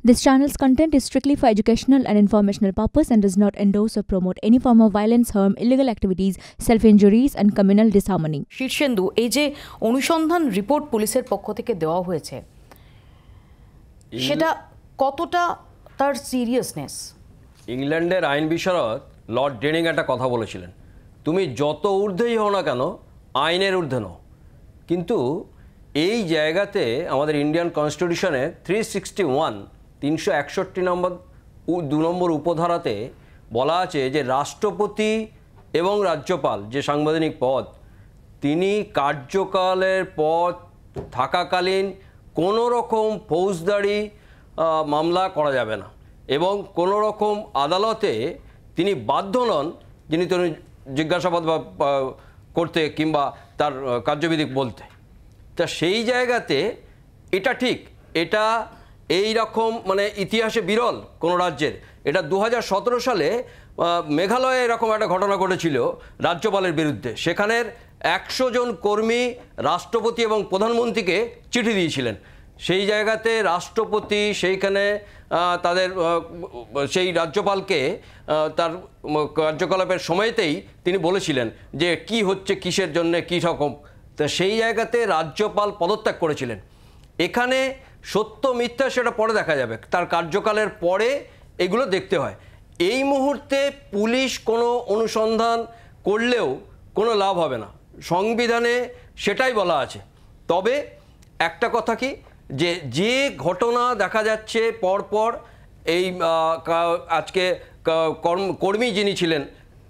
This channel's content is strictly for educational and informational purpose and does not endorse or promote any form of violence, harm, illegal activities, self-injuries and communal disharmony. Shirshendu, এই যে অনুসন্ধান report পুলিশের পক্ষ থেকে দেওয়া হয়েছে, সেটা কতটা তার সিরিয়াসনেস? ইংল্যান্ডের আইন বিশারদ লর্ড ডেনিং একটা কথা বলেছিলেন, তুমি যত ঊর্ধ্বেই হও না কেন আইনের ঊর্ধ্বে নও। কিন্তু এই জায়গাতে আমাদের ইন্ডিয়ান কনস্টিটিউশনে 361 নম্বর 2 নম্বর উপধারাতে বলা আছে যে রাষ্ট্রপতি এবং রাজ্যপাল যে সাংবিধানিক পদ, তিনি কার্যকালের পদ থাকাকালীন কোনো রকম ফৌজদারি মামলা করা যাবে না এবং কোনো রকম আদালতে তিনি বাধ্য নন যিনি তিনি জিজ্ঞাসাবাদ করতে কিংবা তার কার্যবিধি বলতে। তা সেই জায়গাতে এটা ঠিক, এটা এই রকম মানে ইতিহাসে বিরল কোনো রাজ্যের। এটা 2017 সালে মেঘালয়ে এরকম একটা ঘটনা ঘটেছিল রাজ্যপালের বিরুদ্ধে। সেখানের 100 জন কর্মী রাষ্ট্রপতি এবং প্রধানমন্ত্রীকে চিঠি দিয়েছিলেন। সেই জায়গাতে রাষ্ট্রপতি সেইখানে তাদের সেই রাজ্যপালকে তার কার্যকলাপের সময়তেই তিনি বলেছিলেন যে কি হচ্ছে, কিসের জন্য, কী রকম। তা সেই জায়গাতে রাজ্যপাল পদত্যাগ করেছিলেন। এখানে সত্য মিথ্যা সেটা পরে দেখা যাবে, তার কার্যকালের পরে এগুলো দেখতে হয়। এই মুহূর্তে পুলিশ কোনো অনুসন্ধান করলেও কোনো লাভ হবে না, সংবিধানে সেটাই বলা আছে। তবে একটা কথা কি, যে ঘটনা দেখা যাচ্ছে পরপর এই আজকে কর্মী যিনি ছিলেন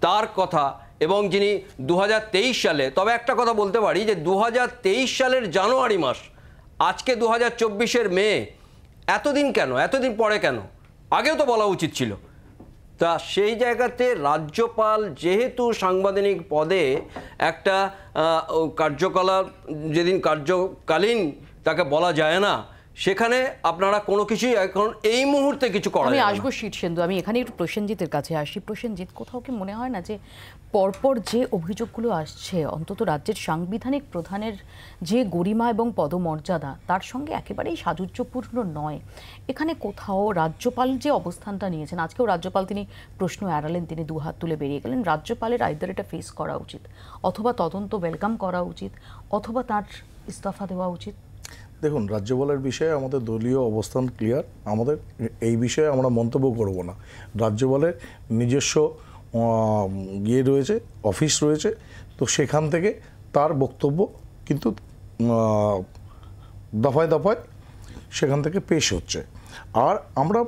তার কথা এবং যিনি 2023 সালে, তবে একটা কথা বলতে পারি যে 2023 সালের জানুয়ারি মাস, আজকে 2024-এর মে, এতদিন কেন, এতদিন পরে কেন? আগেও তো বলা উচিত ছিল। তা সেই জায়গাতে রাজ্যপাল যেহেতু সাংবিধানিক পদে একটা কার্যকলাপ যেদিন কার্যকালীন তাকে বলা যায় না, সেখানে আপনারা কোনো কিছুই এখন এই মুহূর্তে কিছু করা যাবে না। আমি আসবো শীর্ষেন্দু, আমি এখানে একটু প্রসেনজিতের কাছে আসি। প্রসেনজিৎ, কোথাও কি মনে হয় না যে পরপর যে অভিযোগগুলো আসছে, অন্তত রাজ্যের সাংবিধানিক প্রধানের যে গরিমা এবং পদমর্যাদা তার সঙ্গে একেবারেই সাযুজ্যপূর্ণ নয়? এখানে কোথাও রাজ্যপাল যে অবস্থানটা নিয়েছেন, আজকেও রাজ্যপাল তিনি প্রশ্ন এড়ালেন, তিনি দুহাত তুলে বেরিয়ে গেলেন। রাজ্যপালের আইদার এটা ফেস করা উচিত, অথবা তদন্ত ওয়েলকাম করা উচিত, অথবা তার ইস্তফা দেওয়া উচিত। দেখুন, রাজ্যপালের বিষয়ে আমাদের দলীয় অবস্থান ক্লিয়ার। আমাদের এই বিষয়ে আমরা মন্তব্য করব না। রাজ্যপালের নিজস্ব রয়েছে, অফিস রয়েছে, তো সেখান থেকে তার বক্তব্য কিন্তু দফায় দফায় সেখান থেকে পেশ হচ্ছে। আর আমরা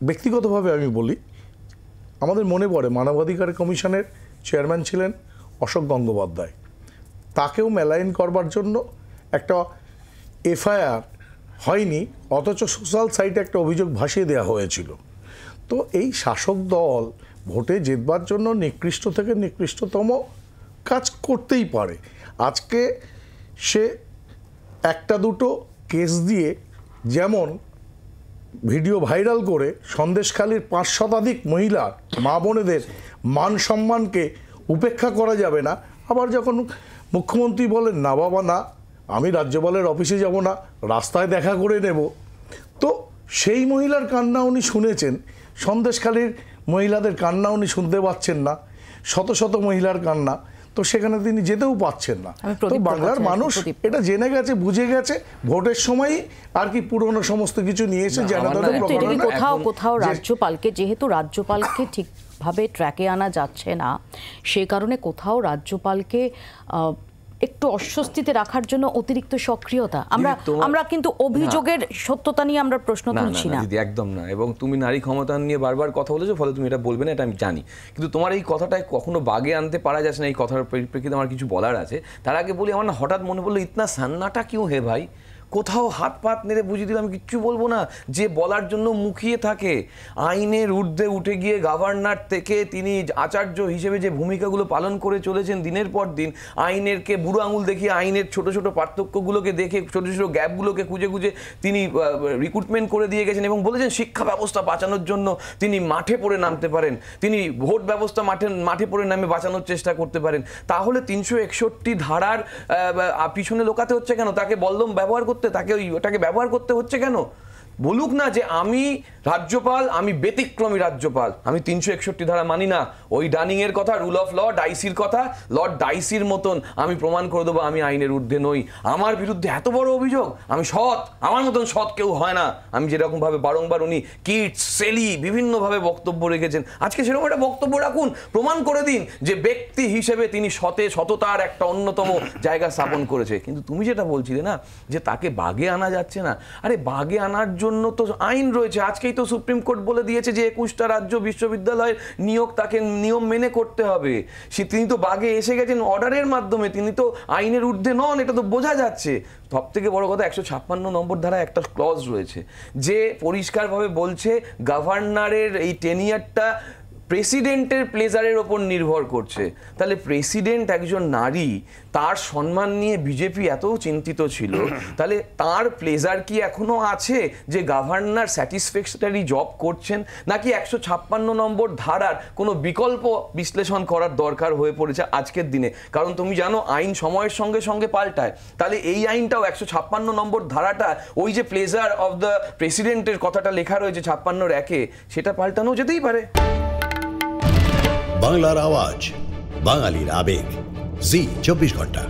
ব্যক্তিগতভাবে আমি বলি, আমাদের মনে পড়ে মানবাধিকার কমিশনের চেয়ারম্যান ছিলেন অশোক গঙ্গোপাধ্যায়। তাকেও মেলাইন করবার জন্য একটা এফআইআর হয়নি, অথচ সোশ্যাল সাইটে একটা অভিযোগ ভাসিয়ে দেওয়া হয়েছিল। তো এই শাসক দল ভোটে জেতবার জন্য নিকৃষ্ট থেকে নিকৃষ্টতম কাজ করতেই পারে। আজকে সে একটা দুটো কেস দিয়ে যেমন ভিডিও ভাইরাল করে সন্দেশখালীর 5 শতাধিক মহিলার, মা বোনেদের মান সম্মানকে উপেক্ষা করা যাবে না, আবার যখন মুখ্যমন্ত্রী বলেন না বাবা না, আমি রাজ্যপালের অফিসে যাব না, রাস্তায় দেখা করে নেব, তো সেই মহিলার কান্না উনি শুনেছেন, সন্দেশখালীর মহিলাদের কান্না উনি শুনতে পাচ্ছেন না, শত শত মহিলার কান্না, তো সেখানে তিনি যেতেও পাচ্ছেন না। তো বাংলার মানুষ এটা জেনে গেছে, বুঝে গেছে, ভোটের সময় আর কি পুরনো সমস্ত কিছু নিয়ে এসে কোথাও কোথাও রাজ্যপালকে, যেহেতু রাজ্যপালকে ঠিকভাবে ট্র্যাকে আনা যাচ্ছে না, সে কারণে কোথাও রাজ্যপালকে একটু অস্বস্তিতে রাখার জন্য অতিরিক্ত সক্রিয়তা। আমরা কিন্তু অভিযোগের সত্যতা নিয়ে আমরা প্রশ্ন তুলছি না দিদি, একদম না। এবং তুমি নারী ক্ষমতা নিয়ে বারবার কথা বলেছো, ফলে তুমি এটা বলবে না, এটা আমি জানি। কিন্তু তোমার এই কথাটায় কখনো বাগে আনতে পারা যাচ্ছে না। এই কথার পরিপ্রেক্ষিতে আমার কিছু বলার আছে। তার আগে বলি, আমার না হঠাৎ মনে পড়লো, ইতনা সান্নাটা কিউ হে ভাই? কোথাও হাত পাত নেড়ে বুঝিয়ে দিলে আমি কিচ্ছু বলবো না। যে বলার জন্য মুখিয়ে থাকে, আইনের ঊর্ধ্বে উঠে গিয়ে গভর্নর থেকে তিনি আচার্য হিসেবে যে ভূমিকাগুলো পালন করে চলেছেন দিনের পর দিন, আইনেরকে বুড়ো আঙুল দেখিয়ে আইনের ছোট ছোট পার্থক্যগুলোকে দেখে, ছোট ছোট গ্যাপগুলোকে খুঁজে খুঁজে তিনি রিক্রুটমেন্ট করে দিয়ে গেছেন এবং বলেছেন শিক্ষা ব্যবস্থা বাঁচানোর জন্য তিনি মাঠে পড়ে নামতে পারেন, তিনি ভোট ব্যবস্থা মাঠে পড়ে নামে বাঁচানোর চেষ্টা করতে পারেন। তাহলে 361 ধারার পিছনে লোকাতে হচ্ছে কেন? তাকে বলদম ব্যবহার করতে, তাকে ওটাকে ব্যবহার করতে হচ্ছে কেন? বলুক না যে আমি রাজ্যপাল, আমি ব্যতিক্রমী রাজ্যপাল, আমি 361 ধারা মানি না। ওই ডানিং এর কথা, রুল অফ ল, ডাইসির কথা, লর্ড ডাইসির মতন আমি প্রমাণ করে দেবো আমি আইনের ঊর্ধ্বে নই, আমার বিরুদ্ধে এত বড় অভিযোগ, আমি সৎ, আমার মতন সৎ কেউ হয় না। আমি যেরকম ভাবে বারংবার উনি কিটস, সেলি বিভিন্নভাবে বক্তব্য রেখেছেন, আজকে সেরকম একটা বক্তব্য রাখুন, প্রমাণ করে দিন যে ব্যক্তি হিসেবে তিনি সততার একটা অন্যতম জায়গা স্থাপন করেছে। কিন্তু তুমি যেটা বলছিলে না যে তাকে বাগে আনা যাচ্ছে না, আরে বাগে আনার জন্য তো আইন রয়েছে। আজকেই তো সুপ্রিম কোর্ট বলে দিয়েছে যে 21টা রাজ্য বিশ্ববিদ্যালয়ের নিয়োগ তাকে নিয়ম মেনে করতে হবে। তিনি তো বাগে এসে গেছেন অর্ডারের মাধ্যমে, তিনি তো আইনের ঊর্ধ্বে নন, এটা তো বোঝা যাচ্ছে। সব থেকে বড় কথা 156 নম্বর ধারায় একটা ক্লজ রয়েছে যে পরিষ্কারভাবে বলছে গভর্নরের এই টেনিয়ারটা প্রেসিডেন্টের প্লেজারের ওপর নির্ভর করছে। তাহলে প্রেসিডেন্ট একজন নারী, তার সম্মান নিয়ে বিজেপি এত চিন্তিত ছিল, তাহলে তার প্লেজার কি এখনো আছে যে গভর্নর স্যাটিসফ্যাক্টরি জব করছেন, নাকি 156 নম্বর ধারার কোনো বিকল্প বিশ্লেষণ করার দরকার হয়ে পড়েছে আজকের দিনে? কারণ তুমি জানো আইন সময়ের সঙ্গে সঙ্গে পাল্টায়, তাহলে এই আইনটাও 156 নম্বর ধারাটা, ওই যে প্লেজার অফ দ্য প্রেসিডেন্টের কথাটা লেখা রয়েছে 56(1)-এ, সেটা পাল্টানো যেতেই পারে। বাংলার আওয়াজ, বাঙালির আবেগ, জি 24 ঘন্টা।